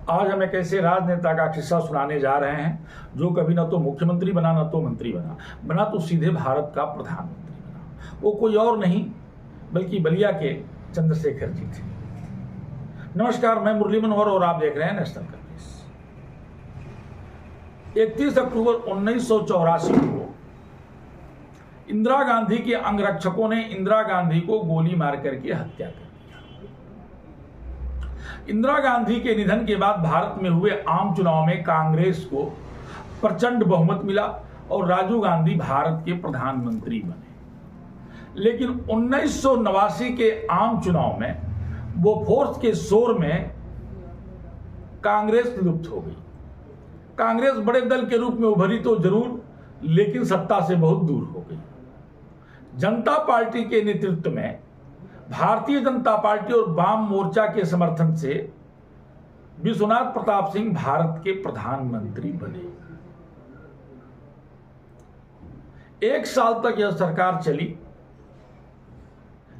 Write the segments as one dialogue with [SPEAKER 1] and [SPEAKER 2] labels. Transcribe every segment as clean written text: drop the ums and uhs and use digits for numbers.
[SPEAKER 1] आज हम एक ऐसे राजनेता का किस्सा सुनाने जा रहे हैं जो कभी ना तो मुख्यमंत्री बना ना तो मंत्री बना तो सीधे भारत का प्रधानमंत्री बना। वो कोई और नहीं बल्कि बलिया के चंद्रशेखर जी थे। नमस्कार, मैं मुरली मनोहर और आप देख रहे हैं नेशनल कवरेज। 31 अक्टूबर 1984 को इंदिरा गांधी के अंगरक्षकों ने इंदिरा गांधी को गोली मार करके हत्या कर दिया। इंदिरा गांधी के निधन के बाद भारत में हुए आम चुनाव में कांग्रेस को प्रचंड बहुमत मिला और राजीव गांधी भारत के प्रधानमंत्री बने। लेकिन 1989 के आम चुनाव में वो फोर्स के शोर में कांग्रेस लुप्त हो गई। कांग्रेस बड़े दल के रूप में उभरी तो जरूर, लेकिन सत्ता से बहुत दूर हो गई। जनता पार्टी के नेतृत्व में भारतीय जनता पार्टी और वाम मोर्चा के समर्थन से विश्वनाथ प्रताप सिंह भारत के प्रधानमंत्री बने। 1 साल तक यह सरकार चली,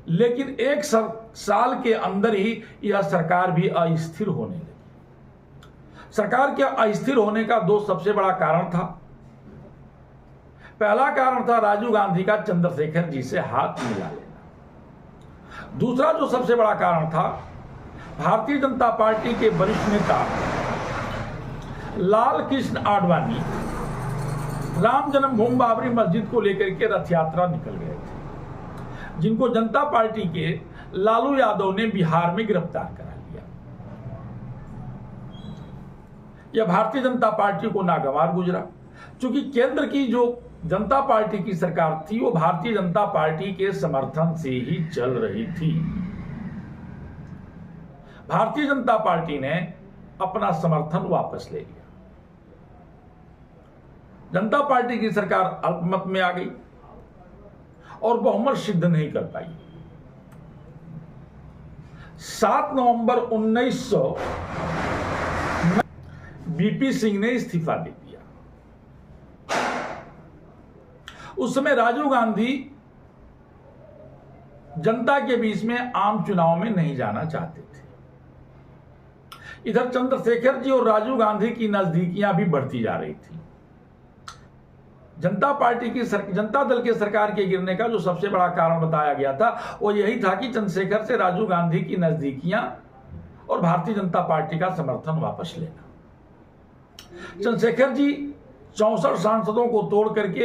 [SPEAKER 1] लेकिन 1 साल के अंदर ही यह सरकार भी अस्थिर होने लगी। सरकार के अस्थिर होने का 2 सबसे बड़ा कारण था। पहला कारण था राजीव गांधी का चंद्रशेखर जी से हाथ मिला लेना। दूसरा जो सबसे बड़ा कारण था, भारतीय जनता पार्टी के वरिष्ठ नेता लाल कृष्ण आडवाणी राम जन्मभूमि बाबरी मस्जिद को लेकर के रथ यात्रा निकल गए थे, जिनको जनता पार्टी के लालू यादव ने बिहार में गिरफ्तार करा लिया। यह भारतीय जनता पार्टी को नागवार गुजरा, क्योंकि केंद्र की जो जनता पार्टी की सरकार थी वो भारतीय जनता पार्टी के समर्थन से ही चल रही थी। भारतीय जनता पार्टी ने अपना समर्थन वापस ले लिया। जनता पार्टी की सरकार अल्पमत में आ गई और बहुमत सिद्ध नहीं कर पाई। 7 नवंबर 1900 बीपी सिंह ने इस्तीफा दे दिया। उस समय राजीव गांधी जनता के बीच में आम चुनाव में नहीं जाना चाहते थे। इधर चंद्रशेखर जी और राजीव गांधी की नजदीकियां भी बढ़ती जा रही थी। जनता दल के सरकार के गिरने का जो सबसे बड़ा कारण बताया गया था वो यही था कि चंद्रशेखर से राजीव गांधी की नजदीकियां और भारतीय जनता पार्टी का समर्थन वापस लेना। चंद्रशेखर जी 64 सांसदों को तोड़ करके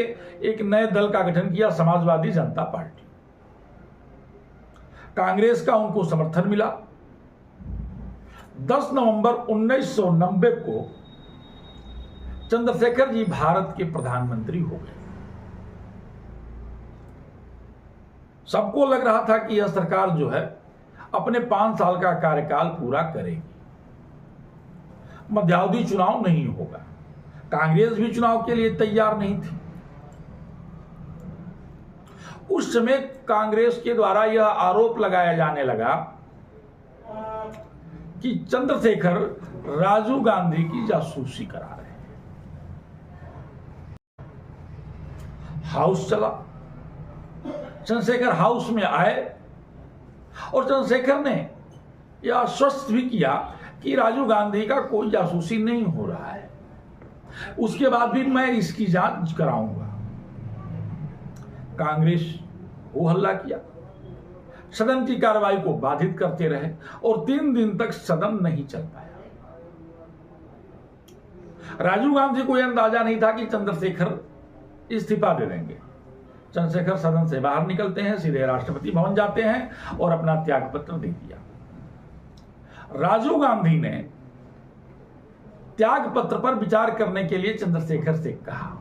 [SPEAKER 1] एक नए दल का गठन किया, समाजवादी जनता पार्टी। कांग्रेस का उनको समर्थन मिला। 10 नवंबर 1990 को चंद्रशेखर जी भारत के प्रधानमंत्री हो गए। सबको लग रहा था कि यह सरकार जो है अपने 5 साल का कार्यकाल पूरा करेगी, मध्यावधि चुनाव नहीं होगा। कांग्रेस भी चुनाव के लिए तैयार नहीं थी। उस समय कांग्रेस के द्वारा यह आरोप लगाया जाने लगा कि चंद्रशेखर राजीव गांधी की जासूसी करा रहे हैं। हाउस चला, चंद्रशेखर हाउस में आए और चंद्रशेखर ने यह आश्वस्त भी किया कि राजीव गांधी का कोई जासूसी नहीं हो रहा है, उसके बाद भी मैं इसकी जांच कराऊंगा। कांग्रेस वो हल्ला किया, सदन की कार्रवाई को बाधित करते रहे और 3 दिन तक सदन नहीं चल पाया। राजीव गांधी को यह अंदाजा नहीं था कि चंद्रशेखर इस्तीफा दे देंगे। चंद्रशेखर सदन से बाहर निकलते हैं, सीधे राष्ट्रपति भवन जाते हैं और अपना त्यागपत्र दे दिया। राजीव गांधी ने त्याग पत्र पर विचार करने के लिए चंद्रशेखर से कहा।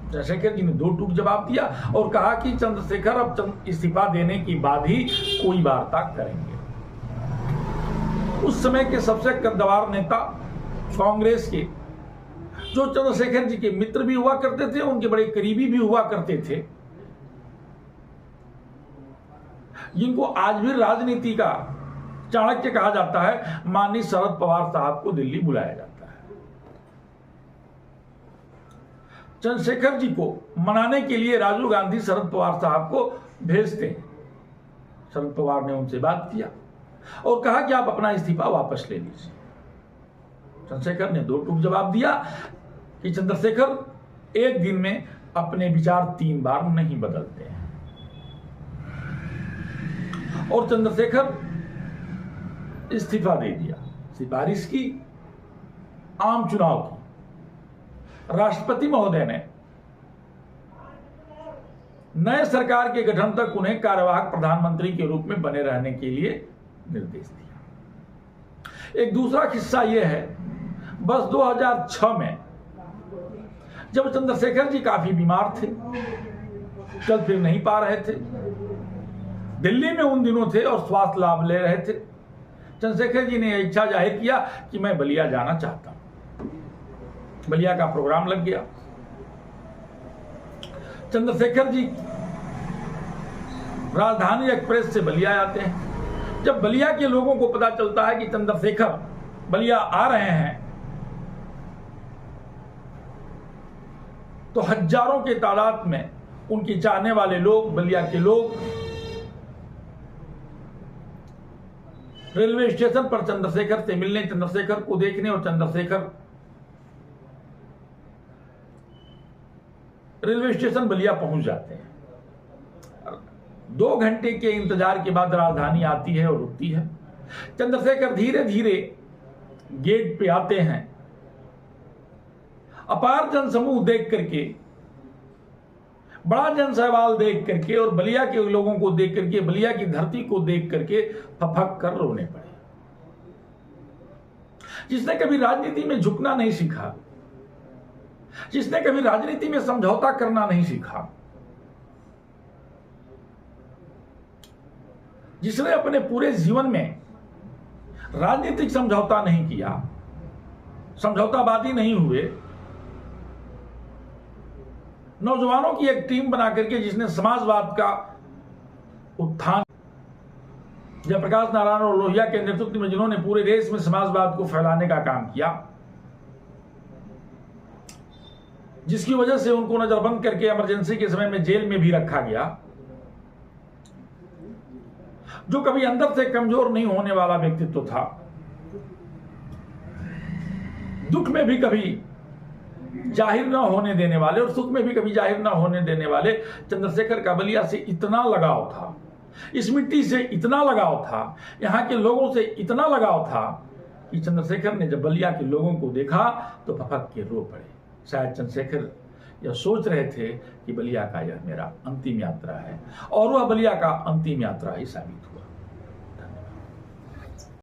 [SPEAKER 1] चंद्रशेखर जी ने 2 टूक जवाब दिया और कहा कि चंद्रशेखर अब इस्तीफा देने की बाद ही कोई वार्ता करेंगे। उस समय के सबसे कद्दावर नेता कांग्रेस के, जो चंद्रशेखर जी के मित्र भी हुआ करते थे, उनके बड़े करीबी भी हुआ करते थे, जिनको आज भी राजनीति का चाणक्य कहा जाता है, माननीय शरद पवार साहब को दिल्ली बुलाया जाता है। चंद्रशेखर जी को मनाने के लिए राजीव गांधी शरद पवार साहब को भेजते हैं। शरद पवार ने उनसे बात किया और कहा कि आप अपना इस्तीफा वापस ले लीजिए। चंद्रशेखर ने दो टूक जवाब दिया कि चंद्रशेखर एक दिन में अपने विचार 3 बार नहीं बदलते हैं, और चंद्रशेखर इस्तीफा दे दिया। सिफारिश की आम चुनाव की। राष्ट्रपति महोदय ने नए सरकार के गठन तक उन्हें कार्यवाहक प्रधानमंत्री के रूप में बने रहने के लिए निर्देश दिया। एक दूसरा किस्सा यह है, वर्ष 2006 में जब चंद्रशेखर जी काफी बीमार थे, चल फिर नहीं पा रहे थे, दिल्ली में उन दिनों थे और स्वास्थ्य लाभ ले रहे थे, चंद्रशेखर जी ने इच्छा जाहिर किया कि मैं बलिया जाना चाहता हूं। बलिया का प्रोग्राम लग गया। चंद्रशेखर जी राजधानी एक्सप्रेस से बलिया आते हैं। जब बलिया के लोगों को पता चलता है कि चंद्रशेखर बलिया आ रहे हैं, तो हजारों के तादाद में उनके चाहने वाले लोग, बलिया के लोग रेलवे स्टेशन पर चंद्रशेखर से मिलने, चंद्रशेखर को देखने और चंद्रशेखर रेलवे स्टेशन बलिया पहुंच जाते हैं। 2 घंटे के इंतजार के बाद राजधानी आती है और रुकती है। चंद्रशेखर धीरे धीरे गेट पे आते हैं। अपार जनसमूह देख करके, बड़ा जनसहवाल देख करके और बलिया के लोगों को देख करके, बलिया की धरती को देख करके फफक कर रोने पड़े। जिसने कभी राजनीति में झुकना नहीं सीखा, जिसने कभी राजनीति में समझौता करना नहीं सीखा, जिसने अपने पूरे जीवन में राजनीतिक समझौता नहीं किया, समझौतावादी नहीं हुए, नौजवानों की एक टीम बना करके जिसने समाजवाद का उत्थान, जयप्रकाश नारायण और लोहिया के नेतृत्व में जिन्होंने पूरे देश में समाजवाद को फैलाने का काम किया, जिसकी वजह से उनको नजरबंद करके इमरजेंसी के समय में जेल में भी रखा गया, जो कभी अंदर से कमजोर नहीं होने वाला व्यक्तित्व था, दुख में भी कभी जाहिर ना होने देने वाले और सुख में भी कभी जाहिर ना होने देने वाले चंद्रशेखर का बलिया से इतना लगाव था, इस मिट्टी से इतना लगाव था, यहां के लोगों से इतना लगाव था कि चंद्रशेखर ने जब बलिया के लोगों को देखा तो फफक के रो पड़े। शायद चंद्रशेखर यह सोच रहे थे कि बलिया का यह मेरा अंतिम यात्रा है, और वह बलिया का अंतिम यात्रा ही साबित हुआ।